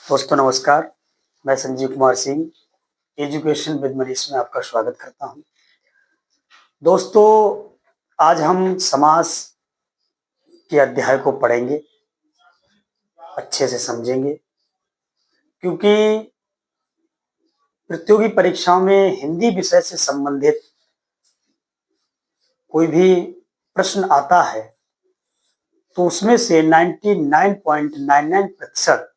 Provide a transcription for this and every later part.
दोस्तों नमस्कार। मैं संजीव कुमार सिंह एजुकेशन विद मनीष में आपका स्वागत करता हूं। दोस्तों, आज हम समास के अध्याय को पढ़ेंगे, अच्छे से समझेंगे, क्योंकि प्रतियोगी परीक्षाओं में हिंदी विषय से संबंधित कोई भी प्रश्न आता है तो उसमें से 99.99%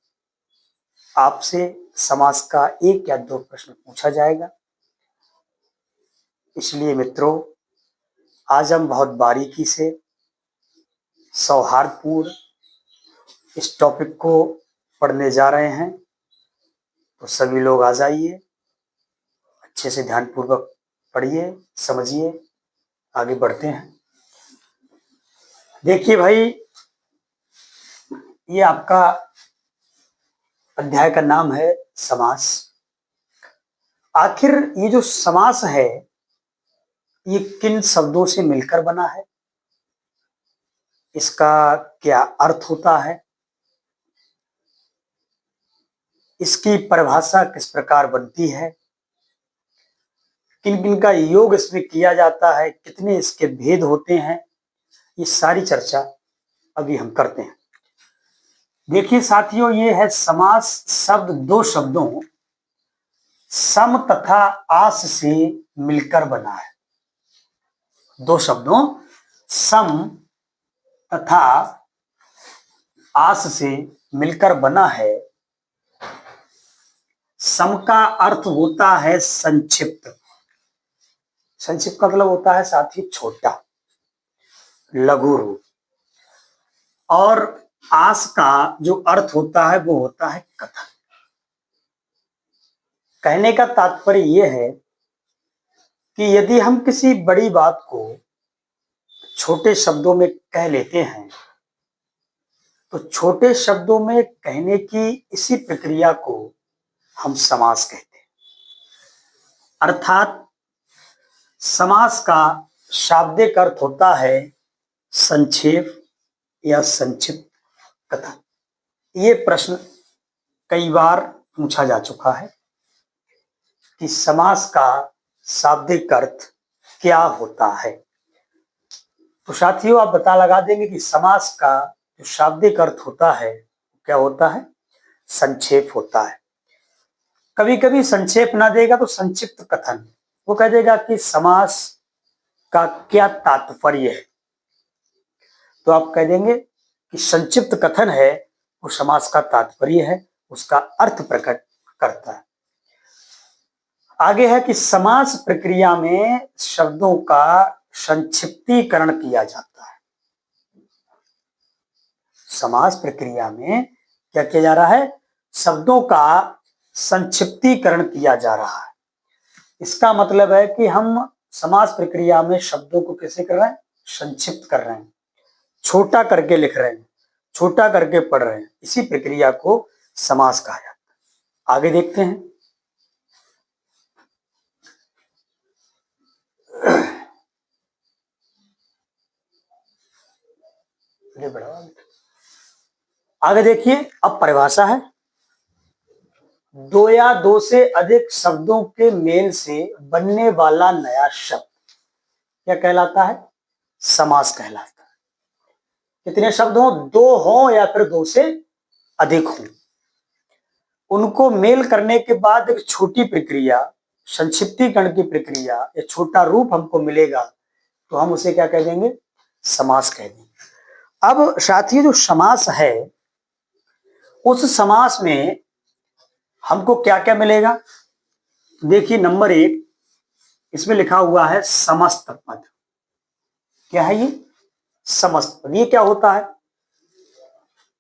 आपसे समास का एक या दो प्रश्न पूछा जाएगा। इसलिए मित्रों, आज हम बहुत बारीकी से सौहार्दपूर्ण इस टॉपिक को पढ़ने जा रहे हैं, तो सभी लोग आ जाइए, अच्छे से ध्यानपूर्वक पढ़िए, समझिए, आगे बढ़ते हैं। देखिए भाई, ये आपका अध्याय का नाम है समास। आखिर ये जो समास है ये किन शब्दों से मिलकर बना है, इसका क्या अर्थ होता है, इसकी परिभाषा किस प्रकार बनती है, किन किन का योग इसमें किया जाता है, कितने इसके भेद होते हैं, ये सारी चर्चा अभी हम करते हैं। देखिए साथियों, ये है समास शब्द दो शब्दों सम तथा आस से मिलकर बना है। दो शब्दों सम तथा आस से मिलकर बना है। सम का अर्थ होता है संक्षिप्त। संक्षिप्त का मतलब होता है साथी छोटा, लघु रूप। और आस का जो अर्थ होता है वो होता है कथन। कहने का तात्पर्य यह है कि यदि हम किसी बड़ी बात को छोटे शब्दों में कह लेते हैं तो छोटे शब्दों में कहने की इसी प्रक्रिया को हम समास कहते हैं। अर्थात समास का शाब्दिक अर्थ होता है संक्षेप या संक्षिप्त कथन। ये प्रश्न कई बार पूछा जा चुका है कि समास का शाब्दिक अर्थ क्या होता है। तो साथियों, आप पता लगा देंगे कि समास का जो शाब्दिक अर्थ होता है क्या होता है, संक्षेप होता है। कभी कभी संक्षेप ना देगा तो संक्षिप्त कथन, वो कह देगा कि समास का क्या तात्पर्य है, तो आप कह देंगे कि संक्षिप्त कथन है वो समास का तात्पर्य है, उसका अर्थ प्रकट करता है। आगे है कि समास प्रक्रिया में शब्दों का संक्षिप्तीकरण किया जाता है। समास प्रक्रिया में क्या किया जा रहा है, शब्दों का संक्षिप्तीकरण किया जा रहा है। इसका मतलब है कि हम समास प्रक्रिया में शब्दों को कैसे कर रहे हैं, संक्षिप्त कर रहे हैं, छोटा करके लिख रहे हैं, छोटा करके पढ़ रहे हैं। इसी प्रक्रिया को समास कहा जाता है। आगे देखते हैं। आगे देखिए, अब परिभाषा है, दो या दो से अधिक शब्दों के मेल से बनने वाला नया शब्द क्या कहलाता है, समास कहलाता है। कितने शब्द हो, दो हो या फिर दो से अधिक हो, उनको मेल करने के बाद एक छोटी प्रक्रिया, संक्षिप्तीकरण की प्रक्रिया या छोटा रूप हमको मिलेगा तो हम उसे क्या कह देंगे, समास कह देंगे। अब साथियों, जो समास है उस समास में हमको क्या क्या मिलेगा। देखिए, नंबर एक, इसमें लिखा हुआ है समस्त पद। क्या है ये, समस्त पद। ये क्या होता है,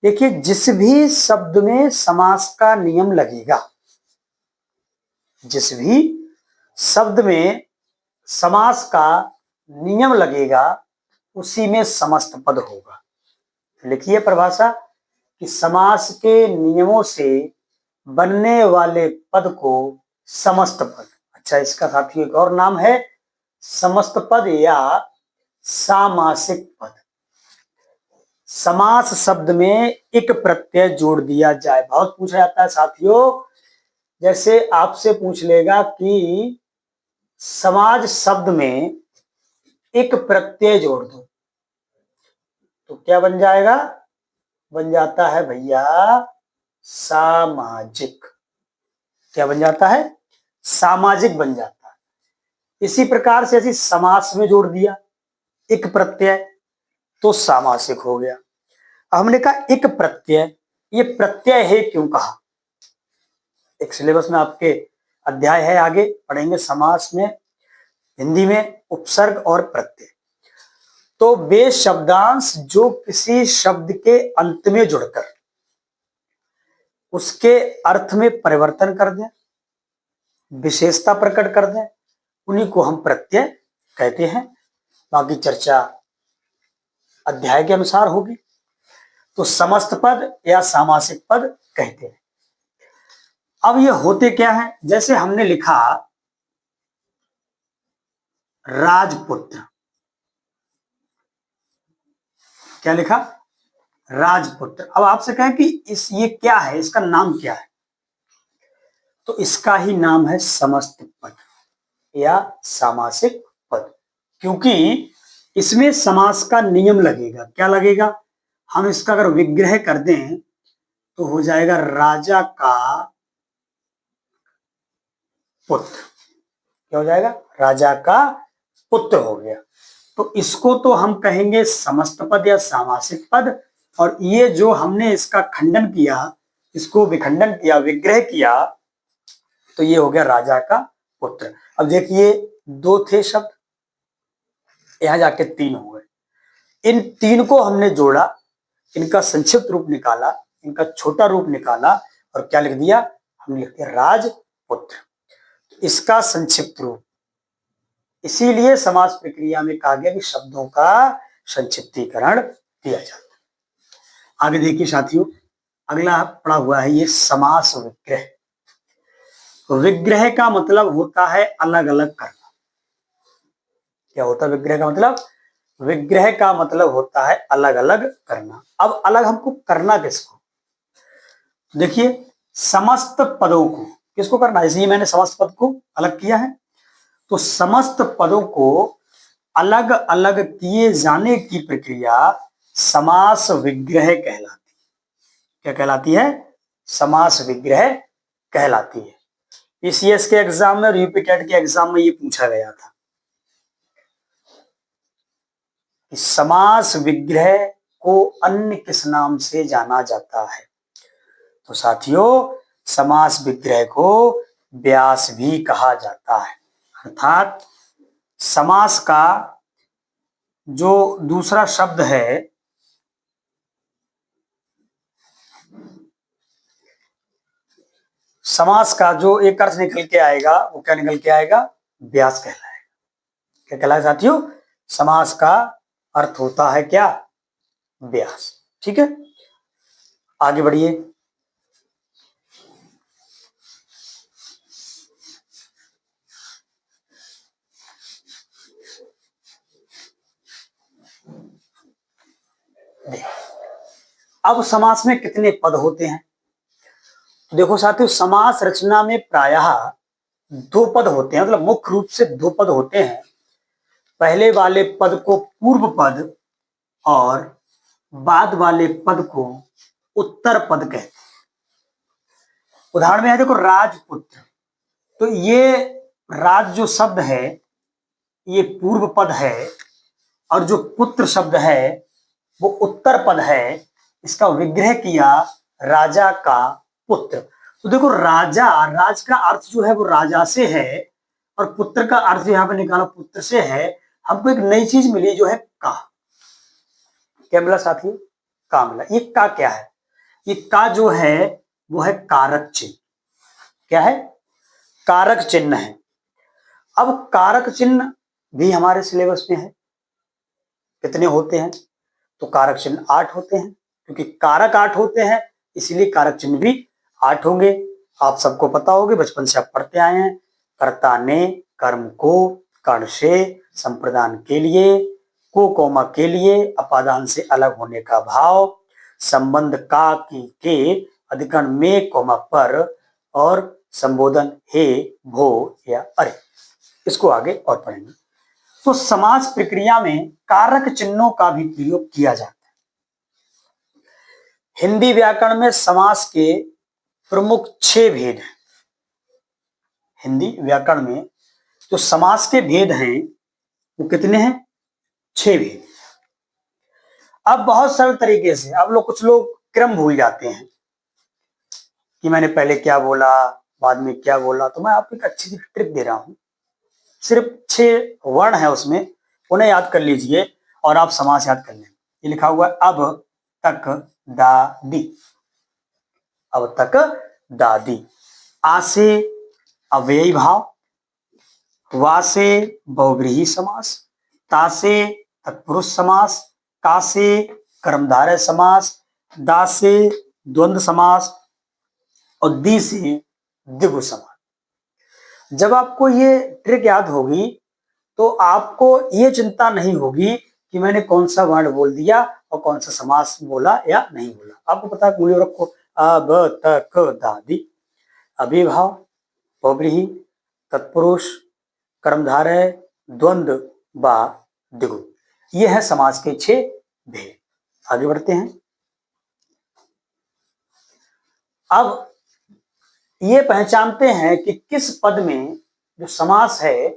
देखिए, जिस भी शब्द में समास का नियम लगेगा, जिस भी शब्द में समास का नियम लगेगा उसी में समस्त पद होगा। लिखिए परिभाषा कि समास के नियमों से बनने वाले पद को समस्त पद। अच्छा, इसका साथियों एक और नाम है समस्त पद या सामासिक पद। समास शब्द में एक प्रत्यय जोड़ दिया जाए। बहुत पूछा जाता है साथियों, जैसे आपसे पूछ लेगा कि समाज शब्द में एक प्रत्यय जोड़ दो, तो क्या बन जाएगा? बन जाता है भैया सामाजिक। क्या बन जाता है? सामाजिक बन जाता है। इसी प्रकार से ऐसी समास में जोड़ दिया एक प्रत्यय तो सामासिक हो गया। हमने कहा एक प्रत्यय, ये प्रत्यय है क्यों कहा? एक सिलेबस में आपके अध्याय है, आगे पढ़ेंगे समास में, हिंदी में उपसर्ग और प्रत्यय। तो वे शब्दांश जो किसी शब्द के अंत में जुड़कर उसके अर्थ में परिवर्तन कर दें, विशेषता प्रकट कर दें, उन्हीं को हम प्रत्यय कहते हैं। बाकी चर्चा अध्याय के अनुसार होगी। तो समस्त पद या सामासिक पद कहते हैं। अब ये होते क्या है? जैसे हमने लिखा राजपुत्र, क्या लिखा? राजपुत्र। अब आपसे कहें कि ये क्या है, इसका नाम क्या है? तो इसका ही नाम है समस्त पद या सामासिक पद, क्योंकि इसमें समास का नियम लगेगा। क्या लगेगा? हम इसका अगर विग्रह कर दें तो हो जाएगा राजा का पुत्र। क्या हो जाएगा? राजा का पुत्र हो गया। तो इसको तो हम कहेंगे समस्त पद या सामासिक पद, और ये जो हमने इसका खंडन किया, इसको विखंडन किया, विग्रह किया, तो ये हो गया राजा का पुत्र। अब देखिए दो थे शब्द, यहां जाके तीन हो गए। इन तीन को हमने जोड़ा, इनका संक्षिप्त रूप निकाला, इनका छोटा रूप निकाला, और क्या लिख दिया? हमने लिख दिया राजपुत्र। इसका संक्षिप्त रूप, इसीलिए समास प्रक्रिया में कहा गया कि शब्दों का संक्षिप्तीकरण किया जाता है। आगे देखिए साथियों, अगला पड़ा हुआ है ये समास विग्रह। विग्रह का मतलब होता है अलग अलग करना। क्या होता है विग्रह का मतलब? विग्रह का मतलब होता है अलग अलग करना। अब अलग हमको करना किसको? देखिए समस्त पदों को किसको करना है? इसलिए मैंने समस्त पद को अलग किया है। तो समस्त पदों को अलग अलग किए जाने की प्रक्रिया समास विग्रह कहलाती है। क्या कहलाती है? समास विग्रह कहलाती है। पीसीएस के एग्जाम में और यूपीटेट के एग्जाम में ये पूछा गया था कि समास विग्रह को अन्य किस नाम से जाना जाता है? तो साथियों समास विग्रह को व्यास भी कहा जाता है। अर्थात समास का जो दूसरा शब्द है, समास का जो एक अर्थ निकल के आएगा वो क्या निकल के आएगा? व्यास कहलाएगा। क्या कहलाएगा साथियों? समास का अर्थ होता है क्या? व्यास। ठीक है, आगे बढ़िए। अब समास में कितने पद होते हैं? तो देखो साथियों, समास रचना में प्रायः दो पद होते हैं, मतलब मुख्य रूप से दो पद होते हैं। पहले वाले पद को पूर्व पद और बाद वाले पद को उत्तर पद कहते हैं। उदाहरण में है देखो राजपुत्र, तो ये राज जो शब्द है ये पूर्व पद है, और जो पुत्र शब्द है वो उत्तर पद है। इसका विग्रह किया राजा का पुत्र। तो देखो राजा, राज का अर्थ जो है वो राजा से है, और पुत्र का अर्थ यहाँ पे निकाला पुत्र से है। हमको एक नई चीज मिली जो है का। क्या मिला साथियों? का मिला। ये का क्या है? ये का जो है वो है कारक चिन्ह। क्या है? कारक चिन्ह है। अब कारक चिन्ह भी हमारे सिलेबस में है। कितने होते हैं? तो कारक चिन्ह 8 होते हैं, क्योंकि कारक 8 होते हैं इसीलिए कारक चिन्ह भी 8 होंगे। आप सबको पता होगा, बचपन से आप पढ़ते आए हैं। कर्ता ने कर्म को कर्ण से संप्रदान के लिए को कोमा के लिए, अपादान से अलग होने का भाव, संबंध का की के, अधिकरण में कोमा पर, और संबोधन हे, भो या अरे। इसको आगे और पढ़ेंगे। तो समास प्रक्रिया में कारक चिन्हों का भी प्रयोग किया जाता है। हिंदी व्याकरण में समास के प्रमुख 6 भेद हैं। हिंदी व्याकरण में जो समास के भेद हैं वो कितने हैं? 6 भेद। अब बहुत सरल तरीके से, अब कुछ लोग क्रम भूल जाते हैं कि मैंने पहले क्या बोला, बाद में क्या बोला। तो मैं आपको एक अच्छी सी ट्रिक दे रहा हूं। सिर्फ 6 वर्ण है उसमें, उन्हें याद कर लीजिए और आप समास याद कर लें। ये लिखा हुआ है अब तक दादी, अब तक दादी। आ से अव्ययी भाव, वा से बहुव्रीहि समास, ता से तत्पुरुष समास, का से कर्मधारय समास, दा से द्वंद्व समास और दी से द्विगु समास। जब आपको ये ट्रिक याद होगी तो आपको ये चिंता नहीं होगी कि मैंने कौन सा वर्ण बोल दिया और कौन सा समास बोला या नहीं बोला। आपको पता है, मूल्य रखो। अब तक दादी, अभिभाव, बहुव्रीहि, तत्पुरुष, कर्मधारय, द्वंद्व व द्विगु। ये है समास के 6 भेद। आगे बढ़ते हैं। अब ये पहचानते हैं कि किस पद में जो समास है,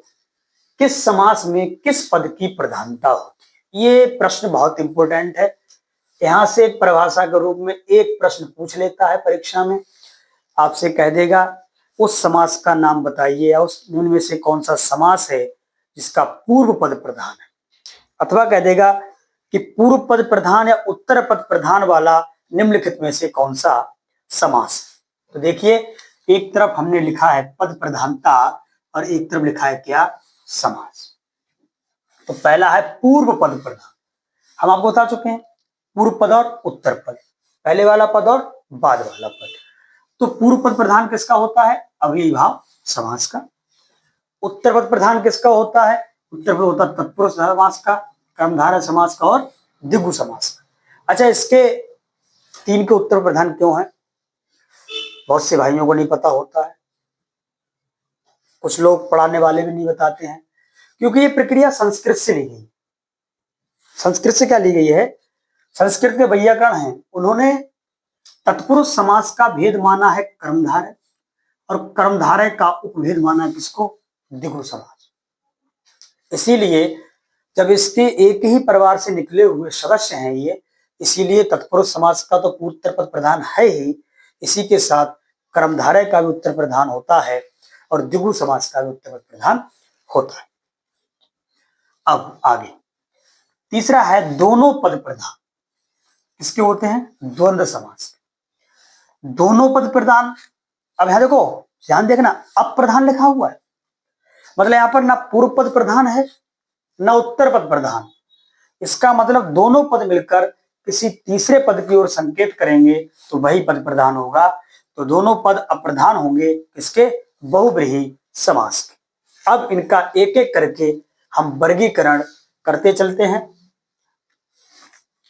किस समास में किस पद की प्रधानता होती है। ये प्रश्न बहुत इंपॉर्टेंट है। यहां से परिभाषा के रूप में एक प्रश्न पूछ लेता है परीक्षा में, आपसे कह देगा उस समास का नाम बताइए या उस उनमें से कौन सा समास है जिसका पूर्व पद प्रधान है, अथवा कह देगा कि पूर्व पद प्रधान या उत्तर पद प्रधान वाला निम्नलिखित में से कौन सा समास है। तो देखिए, एक तरफ हमने लिखा है पद प्रधानता और एक तरफ लिखा है क्या? समास। तो पहला है पूर्व पद प्रधान। हम आपको बता चुके हैं पूर्व पद और उत्तर पद, पहले वाला पद और बाद वाला पद। तो पूर्व पद प्रधान किसका होता है? अव्ययी भाव समास का। उत्तर पद प्रधान किसका होता है? उत्तर पद होता है तत्पुरुष समास का, कर्मधारय समास का और द्विगु समास का। अच्छा, इसके 3 के उत्तर प्रधान क्यों है? बहुत से भाइयों को नहीं पता होता है, कुछ लोग पढ़ाने वाले भी नहीं बताते हैं, क्योंकि ये प्रक्रिया संस्कृत से ली गई। संस्कृत से क्या ली गई है? संस्कृत के वैयाकरण हैं, उन्होंने तत्पुरुष समास का भेद माना है कर्मधारय, और कर्मधारय का उपभेद माना है किसको? द्विगु समास। इसीलिए जब इसके एक ही परिवार से निकले हुए सदस्य हैं ये, इसीलिए तत्पुरुष समास का तो उत्तर पद प्रधान है ही, इसी के साथ कर्मधारय का भी उत्तर प्रधान होता है और द्विगु समास का भी उत्तर पद प्रधान होता है। अब आगे तीसरा है दोनों पद प्रधान। किसके होते हैं? द्वंद्व समास। दोनों पद प्रधान। अब यहां देखो, ध्यान देखना, अप्रधान लिखा हुआ है, मतलब यहां पर ना पूर्व पद प्रधान है ना उत्तर पद प्रधान। इसका मतलब दोनों पद मिलकर किसी तीसरे पद की ओर संकेत करेंगे तो वही पद प्रधान होगा। तो दोनों पद अप्रधान होंगे किसके? बहुव्रीहि समास के। अब इनका एक एक करके हम वर्गीकरण करते चलते हैं।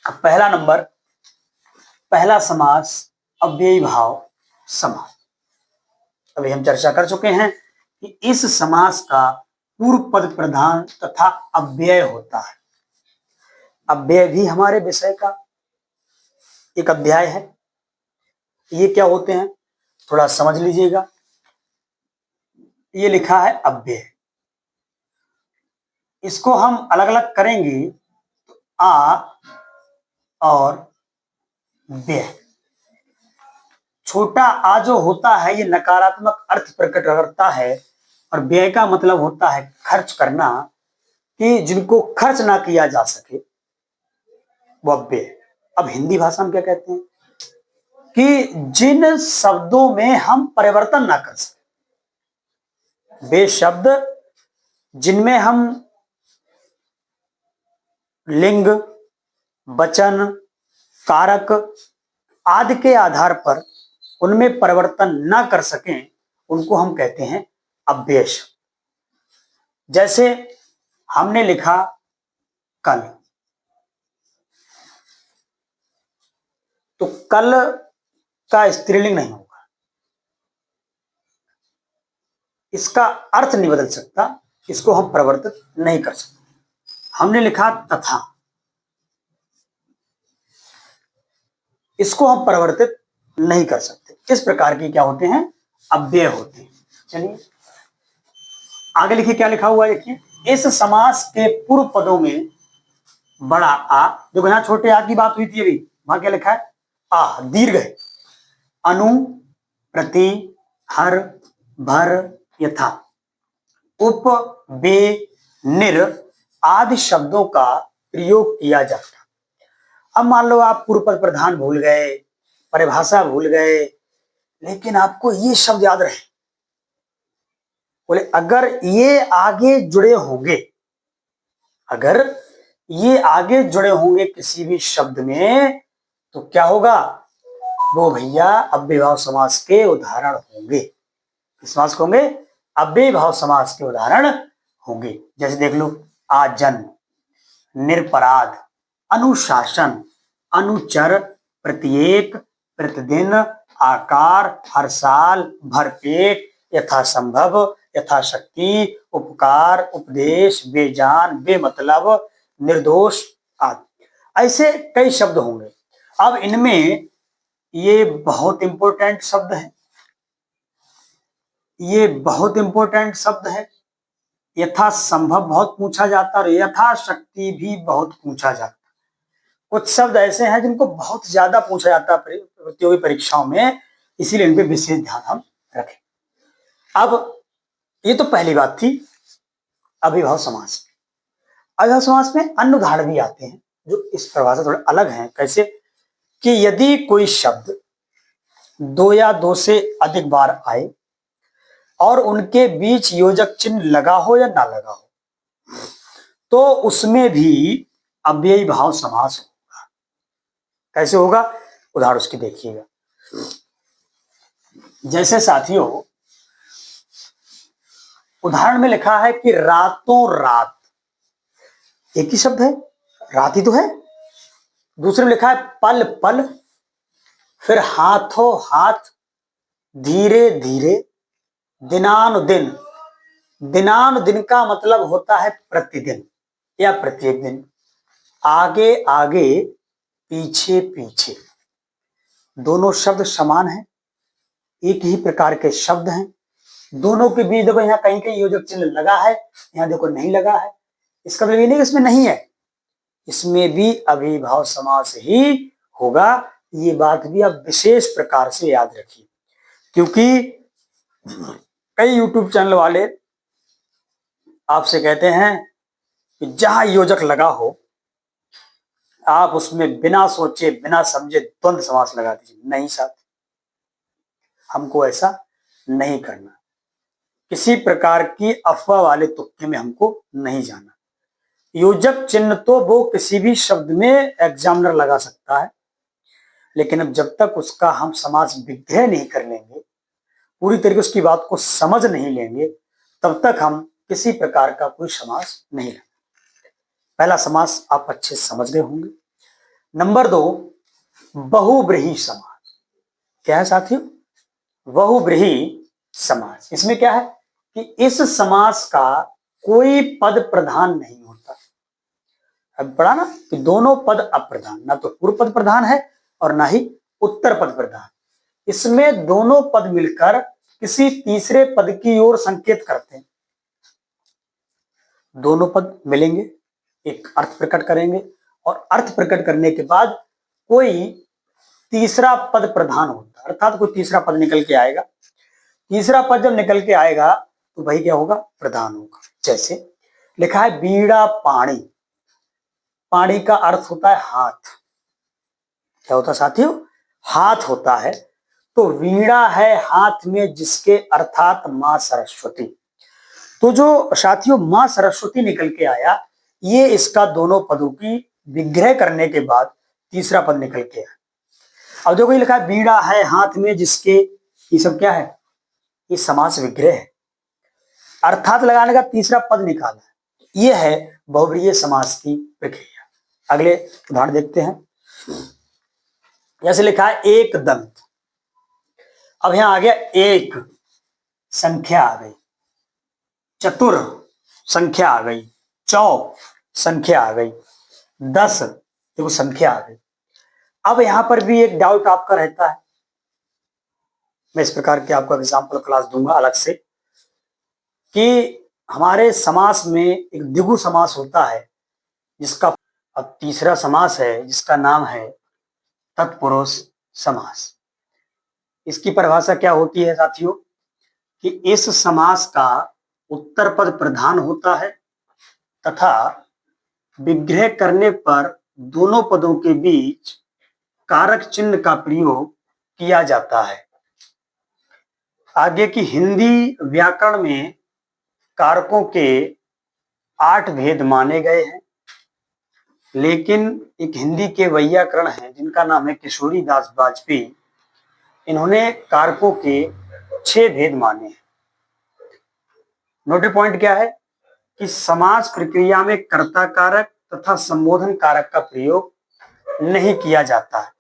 पहला नंबर, पहला समास अव्ययी भाव समास। अभी हम चर्चा कर चुके हैं कि इस समास का पूर्व पद प्रधान तथा अव्यय होता है। अव्यय भी हमारे विषय का एक अध्याय है। ये क्या होते हैं थोड़ा समझ लीजिएगा। ये लिखा है अव्यय, इसको हम अलग अलग करेंगे तो आ और व्यय। छोटा आ जो होता है ये नकारात्मक अर्थ प्रकट करता है, और व्यय का मतलब होता है खर्च करना, कि जिनको खर्च ना किया जा सके वो व्यय। अब हिंदी भाषा में क्या कहते हैं कि जिन शब्दों में हम परिवर्तन ना कर सके, वे शब्द जिनमें हम लिंग, वचन, कारक आदि के आधार पर उनमें परिवर्तन ना कर सकें, उनको हम कहते हैं अव्यय शब्द। जैसे हमने लिखा कल, तो कल का स्त्रीलिंग नहीं होगा, इसका अर्थ नहीं बदल सकता, इसको हम परिवर्तित नहीं कर सकते। हमने लिखा तथा, इसको हम परिवर्तित नहीं कर सकते। इस प्रकार के क्या होते हैं, अव्यय होते हैं। चलिए आगे लिखिए, क्या लिखा हुआ है देखिए, इस समास के पूर्व पदों में बड़ा आ, देखो यहां छोटे आ की बात हुई थी अभी, वहां क्या लिखा है, आ दीर्घ है। अनु, प्रति, हर, भर, यथा, उप, बे, निर आदि शब्दों का प्रयोग किया जाता। अब मान लो आप पूर्व पद प्रधान भूल गए, परिभाषा भूल गए, लेकिन आपको ये शब्द याद रहे, बोले अगर ये आगे जुड़े होंगे, अगर ये आगे जुड़े होंगे किसी भी शब्द में, तो क्या होगा, वो भैया अव्ययभाव समास के उदाहरण होंगे। किस समास के होंगे, अव्ययभाव समास के उदाहरण होंगे। जैसे देख लो, आजन, निरपराध, अनुशासन, अनुचर, प्रत्येक, प्रतिदिन, आकार, हर साल, भरपेट, यथासंभव, यथाशक्ति, उपकार, उपदेश, बेजान, बेमतलब, निर्दोष आदि। ऐसे कई शब्द होंगे। अब इनमें ये बहुत इंपॉर्टेंट शब्द है, ये बहुत इंपॉर्टेंट शब्द है। यथासंभव बहुत पूछा जाता है और यथाशक्ति भी बहुत पूछा जाता है। कुछ शब्द ऐसे हैं जिनको बहुत ज्यादा पूछा जाता है प्रतियोगी परीक्षाओं में, इसीलिए इन पे विशेष ध्यान हम रखें। अब ये तो पहली बात थी अव्ययभाव समास। अव्ययभाव समास में अन्य उदाहरण भी आते हैं जो इस प्रकार से थोड़े अलग हैं। कैसे कि यदि कोई शब्द दो या दो से अधिक बार आए और उनके बीच योजक चिन्ह लगा हो या ना लगा हो, तो उसमें भी अव्ययभाव समास होगा। कैसे होगा, उदाहरण उसकी देखिएगा। जैसे साथियों, उदाहरण में लिखा है कि रातों रात, एक ही शब्द है, रात ही तो है। दूसरे में लिखा है पल पल, फिर हाथों हाथ, धीरे धीरे, दिनानुदिन। दिनानुदिन का मतलब होता है प्रतिदिन या प्रत्येक दिन, आगे आगे, पीछे पीछे। दोनों शब्द समान हैं, एक ही प्रकार के शब्द हैं। दोनों के बीच देखो यहाँ कहीं कहीं योजक चिन्ह लगा है, यहाँ देखो नहीं लगा है। इसका मतलब ये नहीं इसमें नहीं है, इसमें भी अव्ययभाव समास ही होगा। ये बात भी आप विशेष प्रकार से याद रखिए, क्योंकि कई यूट्यूब चैनल वाले आपसे कहते हैं कि जहां योजक लगा हो आप उसमें बिना सोचे बिना समझे द्वंद्व समास लगा दीजिए। नहीं साथ, हमको ऐसा नहीं करना। किसी प्रकार की अफवाह वाले तुक्के में हमको नहीं जाना। योजक चिन्ह तो वो किसी भी शब्द में एग्जामिनर लगा सकता है, लेकिन अब जब तक उसका हम समास विग्रह नहीं कर लेंगे, पूरी तरीके उसकी बात को समझ नहीं लेंगे, तब तक हम किसी प्रकार का कोई समास नहीं लेंगे। पहला समास आप अच्छे से समझ गए होंगे। नंबर 2, बहुब्रीहि समास। क्या है साथियों, बहुब्रीहि समास। इसमें क्या है कि इस समास का कोई पद प्रधान नहीं होता। अब पढ़ा ना कि दोनों पद अप्रधान, ना तो पूर्व पद प्रधान है और ना ही उत्तर पद प्रधान। इसमें दोनों पद मिलकर किसी तीसरे पद की ओर संकेत करते हैं। दोनों पद मिलेंगे, एक अर्थ प्रकट करेंगे और अर्थ प्रकट करने के बाद कोई तीसरा पद प्रधान होता है, अर्थात कोई तीसरा पद निकल के आएगा। तीसरा पद जब निकल के आएगा तो भाई क्या होगा, प्रधान होगा। जैसे लिखा है बीड़ा पाणी, पाणी का अर्थ होता है हाथ। क्या होता है साथियों, हाथ होता है। तो वीणा है हाथ में जिसके, अर्थात मां सरस्वती। तो जो साथियों मां सरस्वती निकल के आया, ये इसका दोनों पदों की विग्रह करने के बाद तीसरा पद निकल के आया। अब देखो ये लिखा है बीड़ा है हाथ में जिसके, ये सब क्या है, ये समास विग्रह है। अर्थात लगाने का तीसरा पद निकाला है, ये है बहुब्रीहि समास की प्रक्रिया। अगले उदाहरण देखते हैं। जैसे लिखा है एक दंत, अब यहां आ गया एक, संख्या आ गई, चतुर संख्या आ गई, चौ संख्या आ गई, 10 देखो संख्या आ गई। अब यहां पर भी एक डाउट आपका रहता है, मैं इस प्रकार के आपको एग्जाम्पल क्लास दूंगा अलग से, कि हमारे समास में एक द्विगु समास होता है जिसका, अब तीसरा समास है जिसका नाम है तत्पुरुष समास। इसकी परिभाषा क्या होती है साथियों, कि इस समास का उत्तर पद प्रधान होता है तथा विग्रह करने पर दोनों पदों के बीच कारक चिन्ह का प्रयोग किया जाता है। आगे की हिंदी व्याकरण में कारकों के 8 भेद माने गए हैं, लेकिन एक हिंदी के वैयाकरण हैं जिनका नाम है किशोरी दास वाजपेयी, इन्होंने कारकों के 6 भेद माने हैं। नोटिस पॉइंट क्या है कि समास प्रक्रिया में कर्ता कारक तथा संबोधन कारक का प्रयोग नहीं किया जाता है,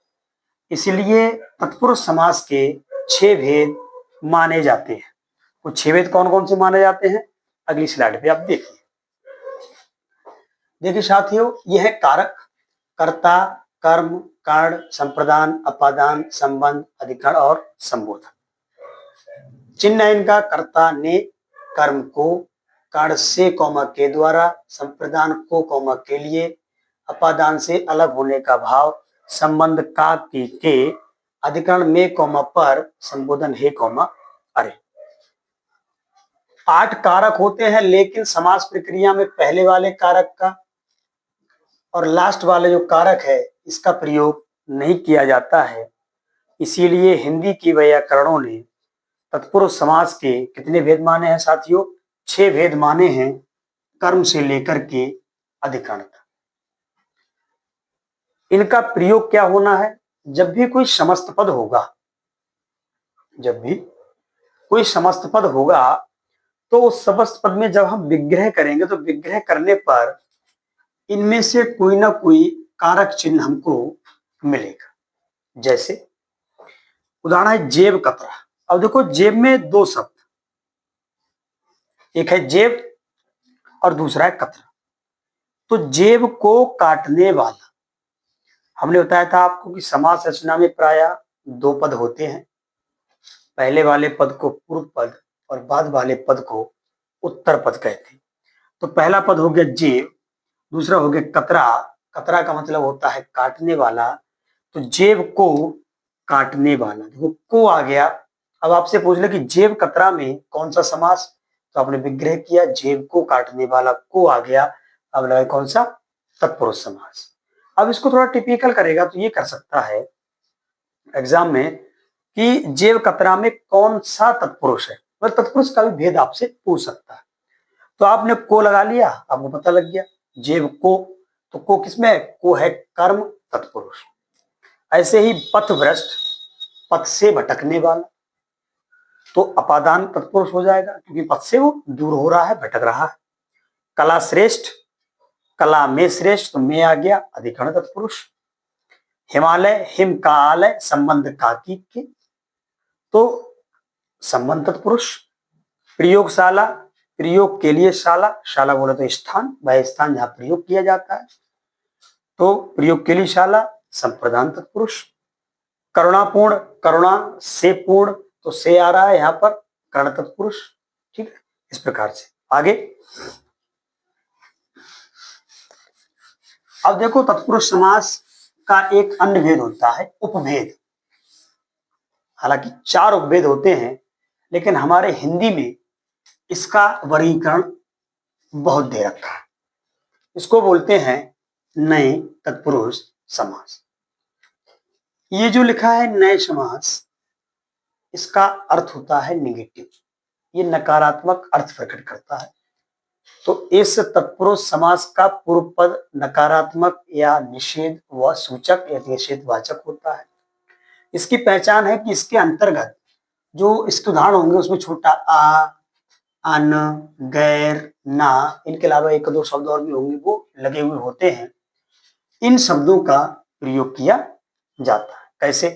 इसलिए तत्पुरुष समास के 6 भेद माने जाते हैं। वो 6 भेद कौन कौन से माने जाते हैं अगली स्लाइड पे आप देखिए। देखिए साथियों, यह है कारक, कर्ता, कर्म, कारण, संप्रदान, अपादान, संबंध, अधिकरण और संबोधन। चिन्ह है इनका, कर्ता ने कर्म को, कारण से कौमा के द्वारा, संप्रदान को कौमा के लिए, अपादान से अलग होने का भाव, संबंध का के, अधिकरण में कौमा पर, संबोधन हे कौमा अरे। 8 कारक होते हैं, लेकिन समास प्रक्रिया में पहले वाले कारक का और लास्ट वाले जो कारक है इसका प्रयोग नहीं किया जाता है, इसीलिए हिंदी की व्याकरणों ने तत्पुरुष समास के कितने भेद माने हैं साथियों, 6 भेद माने हैं, कर्म से लेकर के अधिकरण तक। इनका प्रयोग क्या होना है, जब भी कोई समस्त पद होगा, जब भी कोई समस्त पद होगा तो उस समस्त पद में जब हम विग्रह करेंगे तो विग्रह करने पर इनमें से कोई ना कोई कारक चिन्ह हमको मिलेगा। जैसे उदाहरण है जेब कतरा। अब देखो जेब में 2 शब्द, एक है जेब और दूसरा है कतरा। तो जेब को काटने वाला, हमने बताया था आपको कि समास रचना में प्रायः 2 पद होते हैं, पहले वाले पद को पूर्व पद और बाद वाले पद को उत्तर पद कहते हैं। तो पहला पद हो गया जेब, दूसरा हो गया कतरा। कतरा का मतलब होता है काटने वाला, तो जेब को काटने वाला, देखो को आ गया। अब आपसे पूछ ले कि जेब कतरा में कौन सा समास, तो आपने विग्रह किया, जेब को काटने वाला को आ गया, अब लगा कौन सा, तत्पुरुष समास। अब इसको थोड़ा टिपिकल करेगा तो ये कर सकता है एग्जाम में कि जेब कतरा में कौन सा तत्पुरुष है, वह तत्पुरुष का भी भेद आपसे पूछ सकता है। तो आपने को लगा लिया, आपको पता लग गया जेब को, तो को किसमें है, को है कर्म तत्पुरुष। ऐसे ही पथ भ्रष्ट, पथ से भटकने वाला, तो अपादान तत्पुरुष हो जाएगा क्योंकि पथ से वो दूर हो रहा है, भटक रहा है। कला श्रेष्ठ, कला में श्रेष्ठ, तो में आ गया अधिकरण तत्पुरुष। हिमालय, हिम का आलय, संबंध का के, तो संबंध तत्पुरुष। प्रयोगशाला, प्रयोग के लिए शाला, शाला बोले तो स्थान, वह स्थान जहां प्रयोग किया जाता है, तो प्रयोग के लिए शाला, संप्रदान तत्पुरुष। करुणापूर्ण, करुणा से पूर्ण, तो से आ रहा है यहां पर, कर्ण तत्पुरुष। ठीक है, इस प्रकार से आगे। अब देखो तत्पुरुष समास का एक अन्य भेद होता है उपभेद। हालांकि 4 उपभेद होते हैं, लेकिन हमारे हिंदी में इसका वर्गीकरण बहुत दे रखा है। इसको बोलते हैं नए तत्पुरुष समास। ये जो लिखा है नए समास, इसका अर्थ होता है निगेटिव, ये नकारात्मक अर्थ प्रकट करता है। तो इस तत्पुरुष समास का पूर्व पद नकारात्मक या निषेध व सूचक या निषेधवाचक होता है। इसकी पहचान है कि इसके अंतर्गत जो इसके उदाहरण होंगे उसमें छोटा आ, अन, गैर, ना, इनके अलावा 1-2 शब्द और भी होंगे वो लगे हुए होते हैं। इन शब्दों का प्रयोग किया जाता है। कैसे?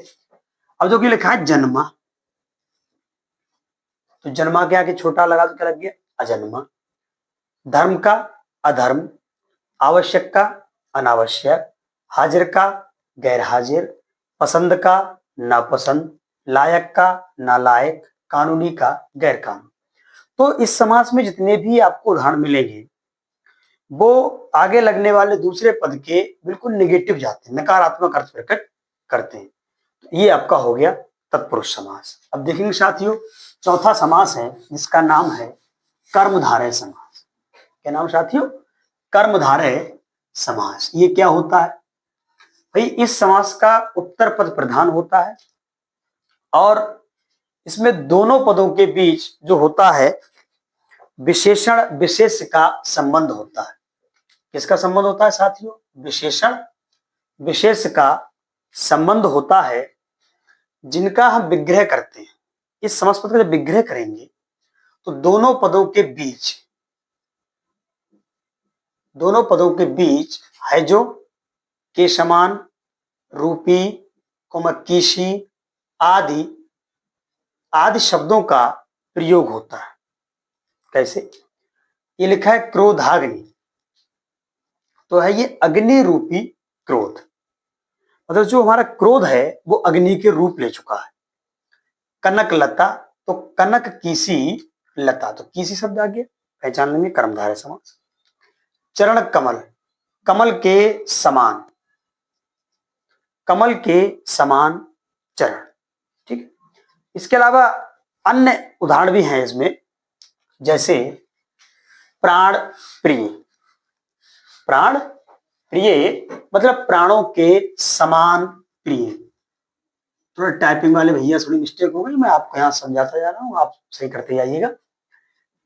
अब जो कि लिखा है जन्मा, तो जन्मा के आगे छोटा लगा तो क्या लग गया? अजन्मा। धर्म का अधर्म, आवश्यक का अनावश्यक, हाजिर का गैर हाजिर, पसंद का नापसंद, लायक का नालायक, कानूनी का गैर कानूनी। तो इस समास में जितने भी आपको उदाहरण मिलेंगे वो आगे लगने वाले दूसरे पद के बिल्कुल निगेटिव जाते हैं, नकारात्मक अर्थ प्रकट करते हैं। तो ये आपका हो गया तत्पुरुष समास। अब देखेंगे साथियों, चौथा समास है जिसका नाम है कर्मधारय समास। क्या नाम साथियों? कर्मधारय समास। ये क्या होता है भाई? इस समास का उत्तर पद प्रधान होता है और इसमें दोनों पदों के बीच जो होता है विशेषण विशेष का संबंध होता है। किसका संबंध होता है साथियों? विशेषण विशेष का संबंध होता है जिनका हम विग्रह करते हैं। इस समास पद का जब विग्रह करेंगे तो दोनों पदों के बीच है जो के समान, रूपी, कीशी आदि आदि शब्दों का प्रयोग होता है। कैसे? ये लिखा है क्रोधाग्नि, तो है ये अग्नि रूपी क्रोध। मतलब जो हमारा क्रोध है वो अग्नि के रूप ले चुका है। कनक लता, तो कनक कीसी लता, तो कीसी शब्द आ गया, पहचान लेंगे कर्मधारय समास। चरण कमल, कमल के समान, कमल के समान चरण। ठीक है। इसके अलावा अन्य उदाहरण भी हैं इसमें, जैसे प्राण प्रिय। प्राण प्रिय मतलब प्राणों के समान प्रिय। थोड़ा टाइपिंग वाले भैया थोड़ी मिस्टेक हो गई, मैं आपको यहां समझाता जा रहा हूं, आप सही करते जाइएगा।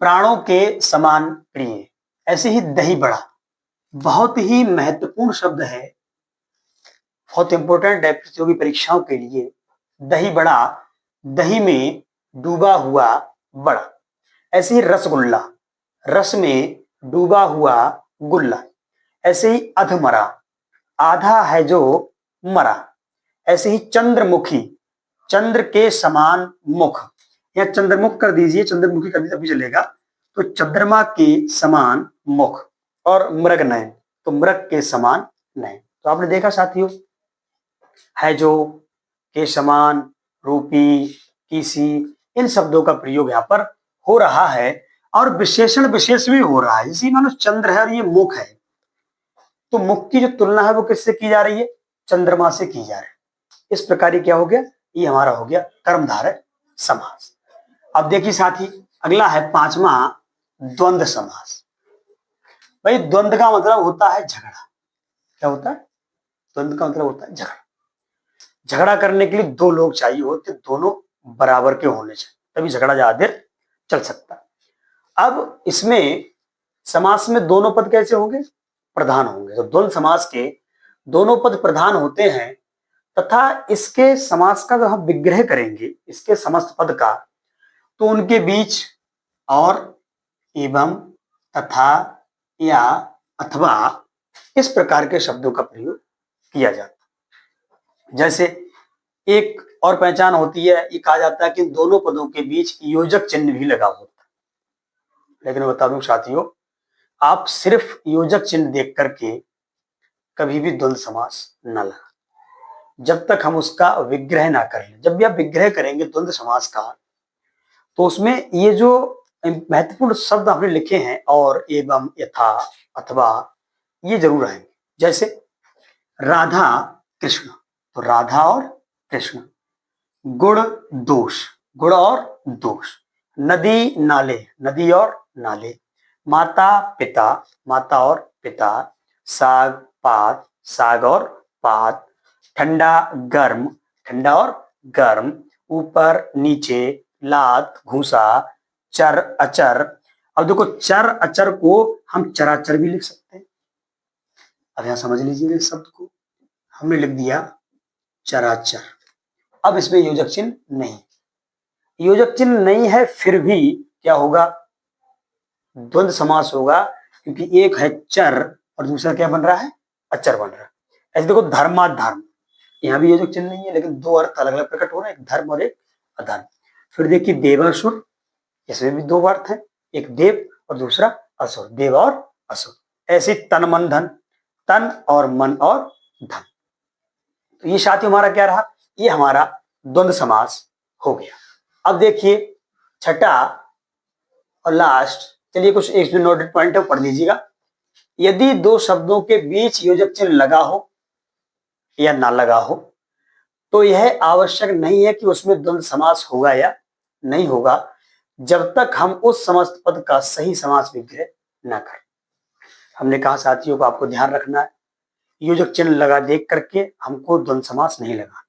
प्राणों के समान प्रिय। ऐसे ही दही बड़ा, बहुत ही महत्वपूर्ण शब्द है, बहुत इंपॉर्टेंट है प्रतियोगी परीक्षाओं के लिए। दही बड़ा, दही में डूबा हुआ बड़ा। ऐसे ही रसगुल्ला, रस में डूबा हुआ गुल्ला। ऐसे ही अधमरा, आधा है जो मरा। ऐसे ही चंद्रमुखी, चंद्र के समान मुख, या चंद्रमुख कर दीजिए, चंद्रमुखी कर दीजिए तभी चलेगा। तो चंद्रमा के समान मुख। और मृग नयन, तो मृग के समान नयन। तो आपने देखा साथियों, है जो, के समान, रूपी, किसी, इन शब्दों का प्रयोग यहाँ पर हो रहा है और विशेषण विशेष भी हो रहा है। इसी मानो चंद्र है और ये मुख है, तो मुख की जो तुलना है वो किससे की जा रही है? चंद्रमा से की जा रही है। इस प्रकार ये क्या हो गया? ये हमारा हो गया कर्मधारय समास। अब देखिए साथी, अगला है पांचवा द्वंद्व समास। भाई द्वंद्व का मतलब होता है झगड़ा। क्या होता है? द्वंद्व का मतलब होता है झगड़ा। झगड़ा करने के लिए दो लोग चाहिए होते, दोनों बराबर के होने चाहिए, तभी झगड़ा ज्यादा देर चल सकता है। अब इसमें समास में दोनों पद कैसे होंगे? प्रधान होंगे। तो द्वंद्व समास के दोनों पद प्रधान होते हैं तथा इसके समास का जब हम विग्रह करेंगे, इसके समस्त पद का, तो उनके बीच और, एवं, तथा, या, अथवा इस प्रकार के शब्दों का प्रयोग किया जाता है। जैसे एक और पहचान होती है, ये कहा जाता है कि दोनों पदों के बीच योजक चिन्ह भी लगा होता है। लेकिन बता दूं साथियों, आप सिर्फ योजक चिन्ह देख करके कभी भी द्वंद्व समास न लगा, जब तक हम उसका विग्रह ना करें। जब भी आप विग्रह करेंगे द्वंद्व समास का, तो उसमें ये जो महत्वपूर्ण शब्द आपने लिखे हैं, और, एवं, यथा, अथवा, ये जरूर आएंगे। जैसे राधा कृष्ण, तो राधा और कृष्ण। गुण दोष, गुण और दोष। नदी नाले, नदी और नाले। माता पिता, माता और पिता। साग पात, साग और पात। ठंडा गर्म, ठंडा और गर्म। ऊपर नीचे, लात घूसा, चर अचर। अब देखो, चर अचर को हम चराचर भी लिख सकते हैं। अब यहां समझ लीजिए इस शब्द को, हमने लिख दिया चराचर। अब इसमें योजक चिन्ह नहीं, योजक चिन्ह नहीं है, फिर भी क्या होगा? द्वंद्व समास होगा, क्योंकि एक है चर और दूसरा क्या बन रहा है? अचर बन रहा है। ऐसे देखो, धर्माधर्म, यहाँ भी योजक चिन्ह नहीं है, लेकिन दो अर्थ अलग अलग प्रकट हो रहे हैं, एक धर्म और एक अधर्म। फिर देखिए देवासुर, इसमें भी दो अर्थ है, एक देव और दूसरा असुर, देव और असुर। ऐसे तन मन धन, तन और मन और धन। तो ये साथी हमारा क्या रहा, ये हमारा द्वंद्व समास हो गया। अब देखिए छठा और लास्ट, चलिए कुछ एक जो नोटेड पॉइंट है पढ़ लीजिएगा। यदि दो शब्दों के बीच योजक चिन्ह लगा हो या ना लगा हो तो यह आवश्यक नहीं है कि उसमें द्वंद्व समास होगा या नहीं होगा, जब तक हम उस समस्त पद का सही समास विग्रह न करें। हमने कहा साथियों को आपको ध्यान रखना है, योजक चिन्ह लगा देख करके हमको द्वंद्व समास नहीं लगाना,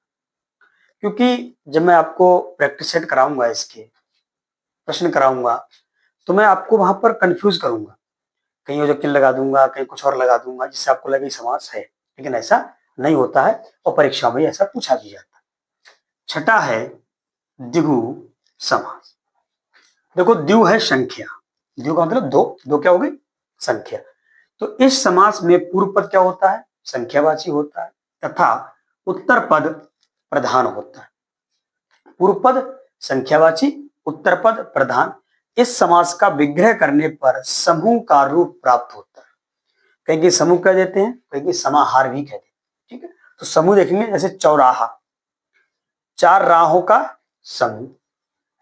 क्योंकि जब मैं आपको प्रैक्टिस सेट कराऊंगा, इसके प्रश्न कराऊंगा, तो मैं आपको वहां पर कंफ्यूज करूंगा, कहीं योजक चिन्ह लगा दूंगा, कहीं कुछ और लगा दूंगा, जिससे आपको लगे समास है, लेकिन ऐसा नहीं होता है और परीक्षा में ऐसा पूछा भी जाता है। छठा है द्विगु समास। देखो द्वि है संख्या, द्वि का मतलब दो, दो क्या हो गई संख्या। तो इस समास में पूर्व पद क्या होता है, संख्यावाची होता है, तथा उत्तर पद प्रधान होता है। पूर्व पद संख्यावाची, उत्तर पद प्रधान। इस समास का विग्रह करने पर समूह का रूप प्राप्त होता है। कहीं की समूह कह देते हैं, कहीं की समाहार भी कह देते हैं। ठीक है, तो समूह देखेंगे जैसे चौराहा, चार राहों का समूह,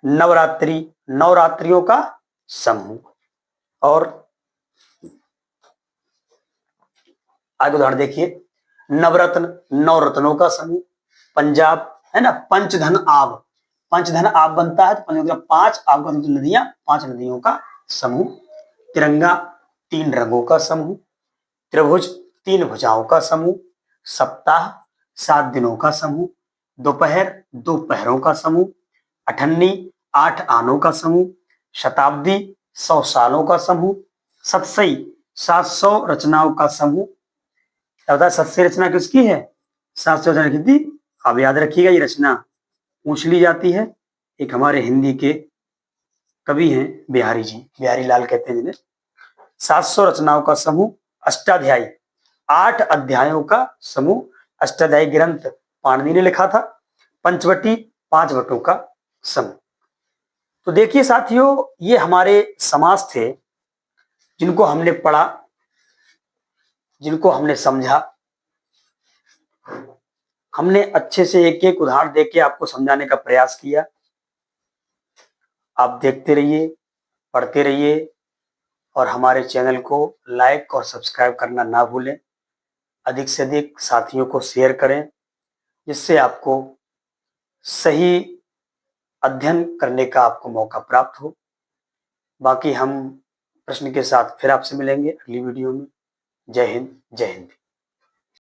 नवरात्रि, नवरात्रियों का समूह। और आगे उदाहरण देखिए, नवरत्न, नवरत्नों का समूह। पंजाब है ना, पंचधन आब, पंचधन आब बनता है तो पंच मतलब पांच, आब का मतलब नदियां, पांच नदियों का समूह। तिरंगा, तीन रंगों का समूह। त्रिभुज, तीन भुजाओं का समूह। सप्ताह, सात दिनों का समूह। दोपहर, दो पहरों का समूह। अठन्नी, आठ आनों का समूह। शताब्दी, 100 सालों का समूह। सतसई, 700 रचनाओं का समूह। क्या सतसई रचना किसकी है, 700 रचना किसकी, अब याद रखिएगा ये रचना पूछ ली जाती है। एक हमारे हिंदी के कवि हैं बिहारी जी, बिहारी लाल कहते हैं जिन्हें। 700 रचनाओं का समूह। अष्टाध्यायी, 8 अध्यायों का समूह। अष्टाध्यायी ग्रंथ पाणिनि ने लिखा था। पंचवटी, 5 वटों का समूह। तो देखिए साथियों, ये हमारे समास थे जिनको हमने पढ़ा, जिनको हमने समझा। हमने अच्छे से एक एक उदाहरण देके आपको समझाने का प्रयास किया। आप देखते रहिए, पढ़ते रहिए और हमारे चैनल को लाइक और सब्सक्राइब करना ना भूलें। अधिक से अधिक साथियों को शेयर करें, जिससे आपको सही अध्ययन करने का आपको मौका प्राप्त हो। बाकी हम प्रश्न के साथ फिर आपसे मिलेंगे अगली वीडियो में। जय हिंद, जय हिंद।